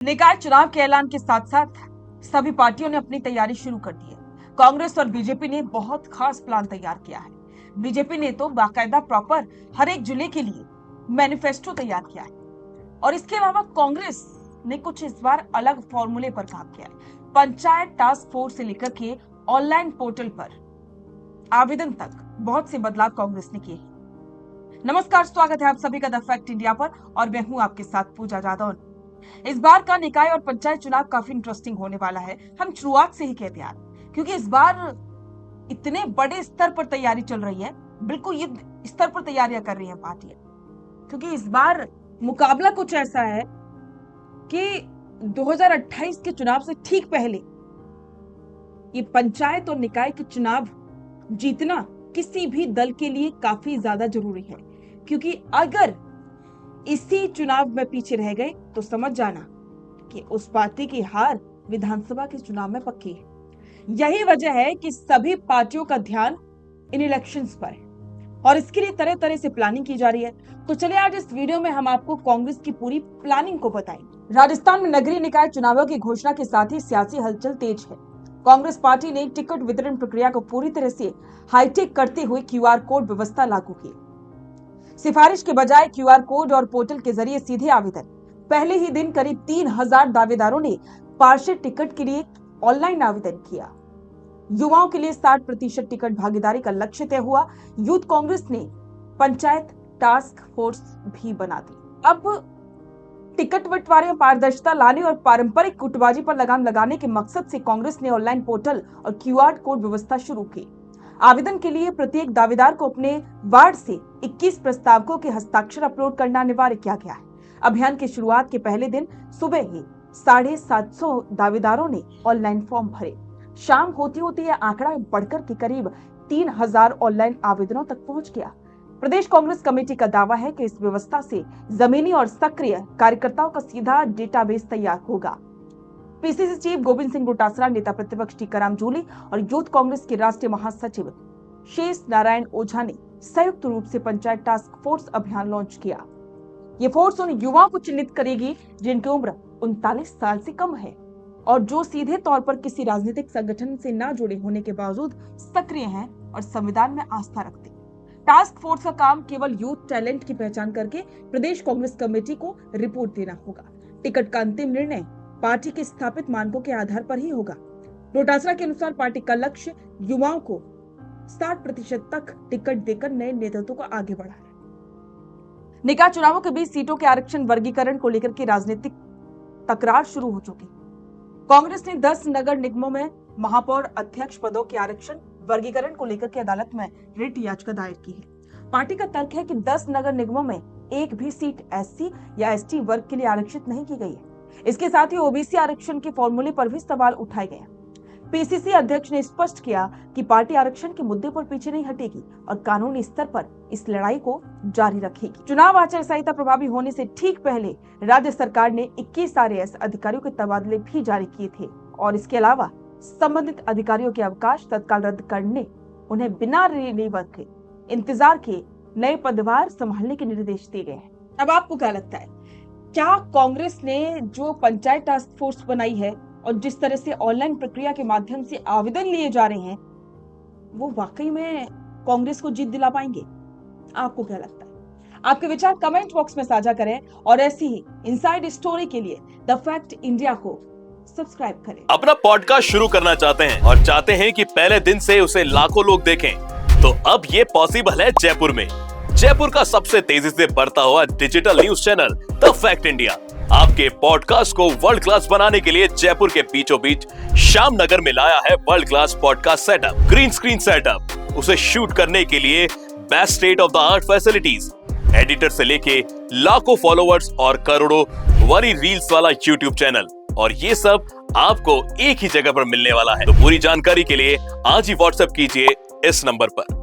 निकाय चुनाव के ऐलान के साथ साथ सभी पार्टियों ने अपनी तैयारी शुरू कर दी है। कांग्रेस और बीजेपी ने बहुत खास प्लान तैयार किया है। बीजेपी ने तो बाकायदा प्रॉपर हर एक जिले के लिए मैनिफेस्टो तैयार किया है और इसके अलावा कांग्रेस ने कुछ इस बार अलग फॉर्मूले पर काम किया है। पंचायत टास्क फोर्स से लेकर के ऑनलाइन पोर्टल पर आवेदन तक बहुत से बदलाव कांग्रेस ने किए हैं। नमस्कार, स्वागत है आप सभी का द फैक्ट इंडिया पर और मैं हूं आपके साथ पूजा जादौन। इस बार का निकाय और पंचायत चुनाव काफी इंटरेस्टिंग होने वाला है। हम शुरुआत से ही कहते हैं क्योंकि इस बार इतने बड़े स्तर पर तैयारी चल रही है, बिल्कुल युद्ध स्तर पर तैयारियां कर रही हैं पार्टियां, क्योंकि इस बार मुकाबला कुछ ऐसा है कि 2028 के चुनाव से ठीक पहले ये पंचायत और निकाय के चुनाव जीतना किसी भी दल के लिए काफी ज्यादा जरूरी है, क्योंकि अगर इसी चुनाव में पीछे रह गए तो समझ जाना कि उस पार्टी की हार विधानसभा के चुनाव में पक्की है। यही वजह है कि सभी पार्टियों का ध्यान इन इलेक्शंस पर है और इसके लिए तरह तरह से प्लानिंग की जा रही है। तो चलिए आज इस वीडियो में हम आपको कांग्रेस की पूरी प्लानिंग को बताएंगे। राजस्थान में नगरीय निकाय चुनावों की घोषणा के साथ ही सियासी हलचल तेज है। कांग्रेस पार्टी ने टिकट वितरण प्रक्रिया को पूरी तरह से हाईटेक करते हुए क्यूआर कोड व्यवस्था लागू की। सिफारिश के बजाय क्यूआर कोड और पोर्टल के जरिए सीधे आवेदन। पहले ही दिन करीब 3000 दावेदारों ने पार्षद टिकट के लिए ऑनलाइन आवेदन किया। युवाओं के लिए 60% टिकट भागीदारी का लक्ष्य तय हुआ। यूथ कांग्रेस ने पंचायत टास्क फोर्स भी बना दी। अब टिकट बंटवारे में पारदर्शिता लाने और पारंपरिक गुटबाजी पर लगाम लगाने के मकसद से कांग्रेस ने ऑनलाइन पोर्टल और क्यूआर कोड व्यवस्था शुरू की। आवेदन के लिए प्रत्येक दावेदार को अपने वार्ड से 21 प्रस्तावकों के हस्ताक्षर अपलोड करना अनिवार्य किया गया है। अभियान की शुरुआत के पहले दिन सुबह ही 750 दावेदारों ने ऑनलाइन फॉर्म भरे। शाम होती होती यह आंकड़ा बढ़कर के करीब 3000 ऑनलाइन आवेदनों तक पहुंच गया। प्रदेश कांग्रेस कमेटी का दावा है कि इस व्यवस्था से जमीनी और सक्रिय कार्यकर्ताओं का सीधा डेटाबेस तैयार होगा। पीसीसी चीफ गोविंद सिंह डोटासरा, नेता प्रतिपक्ष टीकाराम जूली और यूथ कांग्रेस के राष्ट्रीय महासचिव शेष नारायण ओझा ने संयुक्त रूप से पंचायत टास्क फोर्स अभियान लॉन्च किया। ये फोर्स उन युवाओं को चिन्हित करेगी जिनकी उम्र 39 साल से कम है और जो सीधे तौर पर किसी राजनीतिक संगठन से न जुड़े होने के बावजूद सक्रिय हैं और संविधान में आस्था रखते हैं। टास्क फोर्स का काम केवल यूथ टैलेंट की पहचान करके प्रदेश कांग्रेस कमेटी को रिपोर्ट देना होगा। टिकट का अंतिम निर्णय पार्टी के स्थापित मानकों के आधार पर ही होगा। डोटासरा के अनुसार पार्टी का लक्ष्य युवाओं को 60% तक टिकट देकर नए नेतृत्व को आगे बढ़ाना है। निकाय चुनावों के बीच सीटों के आरक्षण वर्गीकरण को लेकर के राजनीतिक तकरार शुरू हो चुकी। कांग्रेस ने 10 नगर निगमों में महापौर अध्यक्ष पदों के आरक्षण वर्गीकरण को लेकर के अदालत में रिट याचिका दायर की है। पार्टी का तर्क है कि 10 नगर निगमों में एक भी सीट एससी या एसटी वर्ग के लिए आरक्षित नहीं की गई है। इसके साथ ही ओबीसी आरक्षण के फॉर्मूले पर भी सवाल उठाए गए। पीसीसी अध्यक्ष ने स्पष्ट किया कि पार्टी आरक्षण के मुद्दे पर पीछे नहीं हटेगी और कानूनी स्तर पर इस लड़ाई को जारी रखेगी। चुनाव आचार संहिता प्रभावी होने से ठीक पहले राज्य सरकार ने 21 आरएएस अधिकारियों के तबादले भी जारी किए थे और इसके अलावा संबंधित अधिकारियों के अवकाश तत्काल रद्द करने, उन्हें बिना रिलीवर के इंतजार के नए पदभार संभालने के निर्देश दिए गए हैं। अब आपको क्या लगता है, क्या कांग्रेस ने जो पंचायत टास्क फोर्स बनाई है और जिस तरह से ऑनलाइन प्रक्रिया के माध्यम से आवेदन लिए जा रहे हैं वो वाकई में कांग्रेस को जीत दिला पाएंगे? आपको क्या लगता है? आपके विचार कमेंट बॉक्स में साझा करें और ऐसी ही इनसाइड स्टोरी के लिए द फैक्ट इंडिया को सब्सक्राइब करें। अपना पॉडकास्ट शुरू करना चाहते हैं और चाहते हैं कि पहले दिन से उसे लाखों लोग देखें, तो अब ये पॉसिबल है जयपुर में। जयपुर का सबसे तेजी से बढ़ता हुआ digital news channel the fact India आपके पॉडकास्ट को वर्ल्ड क्लास बनाने के लिए जयपुर के बीचों बीच श्याम नगर में लाया है world class podcast setup, green screen setup. उसे शूट करने के लिए best state of the art facilities, editor से लेके लाखों फॉलोअर्स और करोड़ों वरी रील्स वाला यूट्यूब चैनल, और ये सब आपको एक ही जगह पर मिलने वाला है। तो पूरी जानकारी के लिए आज ही व्हाट्सएप कीजिए इस नंबर पर।